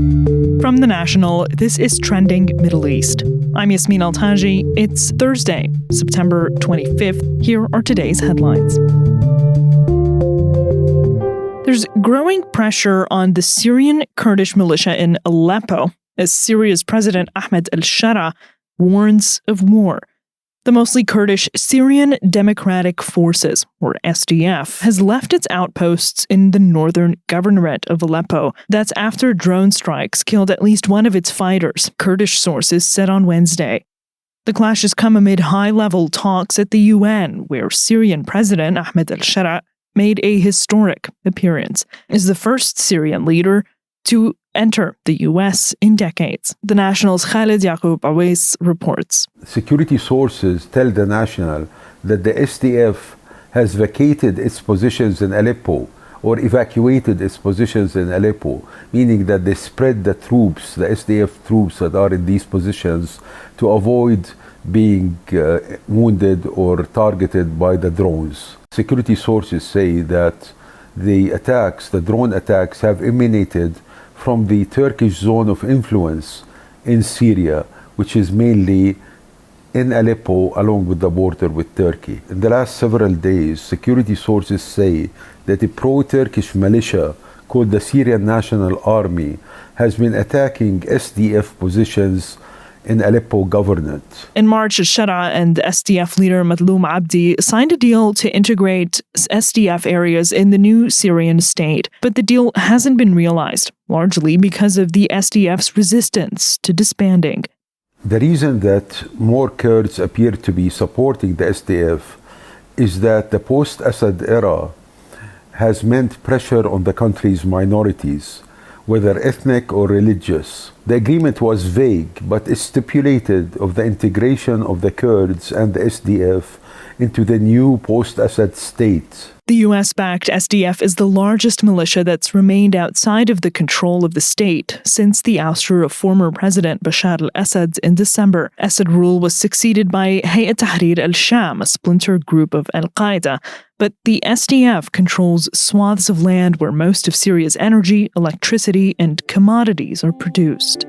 From The National, this is Trending Middle East. I'm Yasmin Al-Taji. It's Thursday, September 25th. Here are today's headlines. There's growing pressure on the Syrian Kurdish militia in Aleppo as Syria's President Ahmed al-Shara warns of war. The mostly Kurdish Syrian Democratic Forces, or SDF, has left its outposts in the northern governorate of Aleppo. That's after drone strikes killed at least one of its fighters, Kurdish sources said on Wednesday. The clashes come amid high-level talks at the UN, where Syrian President Ahmed al-Shara made a historic appearance as the first Syrian leader to enter the U.S. in decades. The National's Khaled Oweis reports. Security sources tell the National that the SDF has vacated its positions in Aleppo or evacuated its positions in Aleppo, meaning that they spread the troops, the SDF troops that are in these positions, to avoid being wounded or targeted by the drones. Security sources say that the drone attacks have emanated from the Turkish zone of influence in Syria, which is mainly in Aleppo along with the border with Turkey. In the last several days, security sources say that a pro-Turkish militia called the Syrian National Army has been attacking SDF positions in Aleppo governorate. In March, al-Shara and SDF leader Matloum Abdi signed a deal to integrate SDF areas in the new Syrian state, but the deal hasn't been realized, largely because of the SDF's resistance to disbanding. The reason that more Kurds appear to be supporting the SDF is that the post-Assad era has meant pressure on the country's minorities, whether ethnic or religious. The agreement was vague, but it stipulated of the integration of the Kurds and the SDF into the new post-Assad state. The US-backed SDF is the largest militia that's remained outside of the control of the state since the ouster of former President Bashar al-Assad in December. Assad rule was succeeded by Hayat Tahrir al-Sham, a splinter group of al-Qaeda. But the SDF controls swaths of land where most of Syria's energy, electricity, and commodities are produced.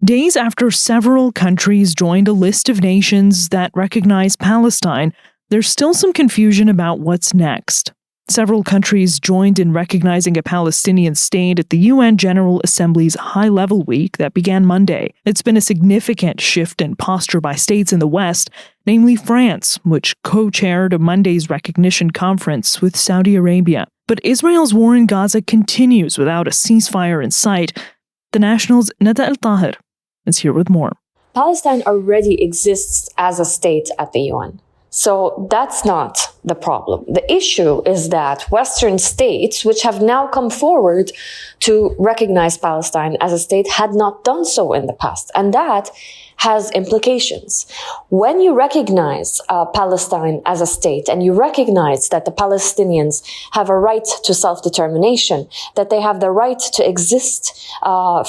Days after several countries joined a list of nations that recognize Palestine, there's still some confusion about what's next. Several countries joined in recognizing a Palestinian state at the UN General Assembly's high-level week that began Monday. It's been a significant shift in posture by states in the West, namely France, which co-chaired Monday's recognition conference with Saudi Arabia. But Israel's war in Gaza continues without a ceasefire in sight. The National's AlTaher is here with more. Palestine already exists as a state at the UN. So that's not the problem. The issue is that Western states, which have now come forward to recognize Palestine as a state, had not done so in the past. And that has implications. When you recognize Palestine as a state and you recognize that the Palestinians have a right to self-determination, that they have the right to exist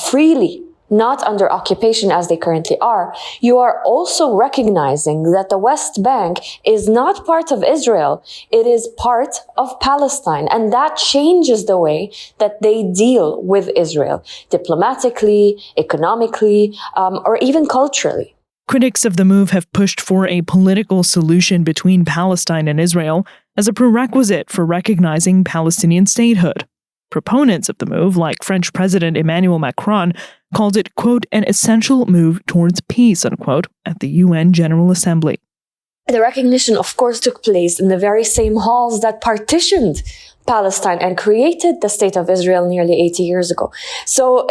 freely, not under occupation as they currently are, you are also recognizing that the West Bank is not part of Israel, it is part of Palestine. And that changes the way that they deal with Israel, diplomatically, economically, or even culturally. Critics of the move have pushed for a political solution between Palestine and Israel as a prerequisite for recognizing Palestinian statehood. Proponents of the move, like French President Emmanuel Macron, called it, quote, an essential move towards peace, unquote, at the UN General Assembly. The recognition, of course, took place in the very same halls that partitioned Palestine and created the State of Israel nearly 80 years ago. So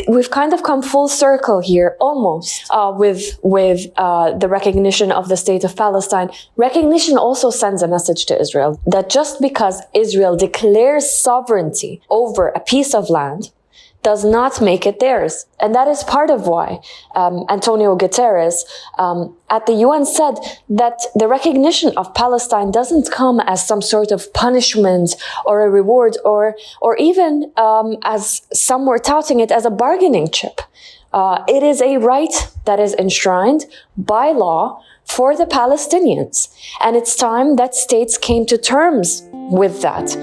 we've kind of come full circle here, almost, with the recognition of the State of Palestine. Recognition also sends a message to Israel that just because Israel declares sovereignty over a piece of land does not make it theirs. And that is part of why Antonio Guterres at the UN said that the recognition of Palestine doesn't come as some sort of punishment or a reward or even as some were touting it as a bargaining chip. It is a right that is enshrined by law for the Palestinians. And it's time that states came to terms with that.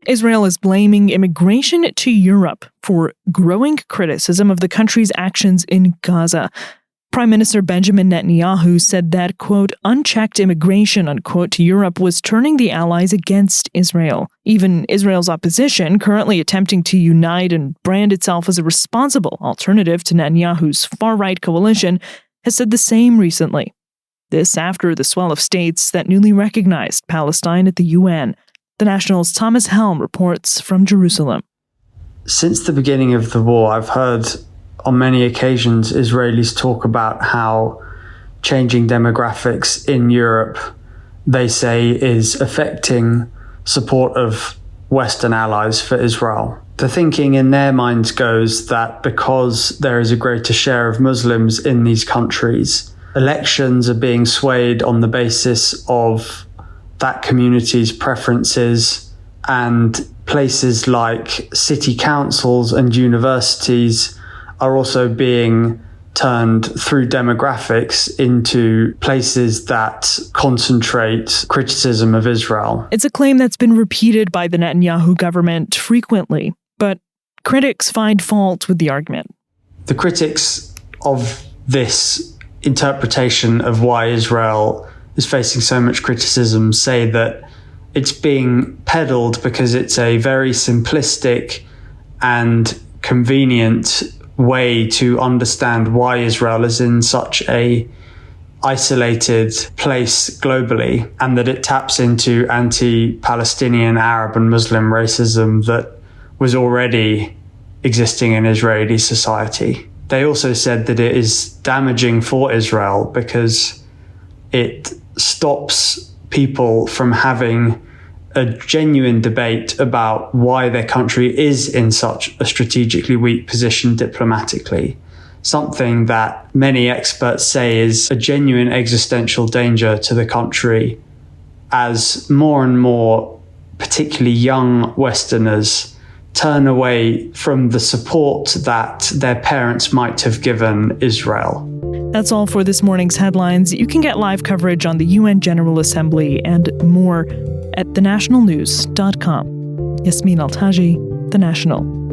Israel is blaming immigration to Europe for growing criticism of the country's actions in Gaza. Prime Minister Benjamin Netanyahu said that, quote, unchecked immigration, unquote, to Europe was turning the allies against Israel. Even Israel's opposition, currently attempting to unite and brand itself as a responsible alternative to Netanyahu's far-right coalition, has said the same recently. This after the swell of states that newly recognized Palestine at the UN. The National's Thomas Helm reports from Jerusalem. Since the beginning of the war, I've heard on many occasions Israelis talk about how changing demographics in Europe, they say, is affecting support of Western allies for Israel. The thinking in their minds goes that because there is a greater share of Muslims in these countries, elections are being swayed on the basis of that community's preferences, and places like city councils and universities are also being turned through demographics into places that concentrate criticism of Israel. It's a claim that's been repeated by the Netanyahu government frequently, but critics find fault with the argument. The critics of this interpretation of why Israel is facing so much criticism say that it's being peddled because it's a very simplistic and convenient way to understand why Israel is in such a isolated place globally, and that it taps into anti-Palestinian, Arab and Muslim racism that was already existing in Israeli society. They also said that it is damaging for Israel because it stops people from having a genuine debate about why their country is in such a strategically weak position diplomatically. Something that many experts say is a genuine existential danger to the country as more and more, particularly young Westerners, turn away from the support that their parents might have given Israel. That's all for this morning's headlines. You can get live coverage on the UN General Assembly and more at thenationalnews.com. Yasmin Al-Taji, The National.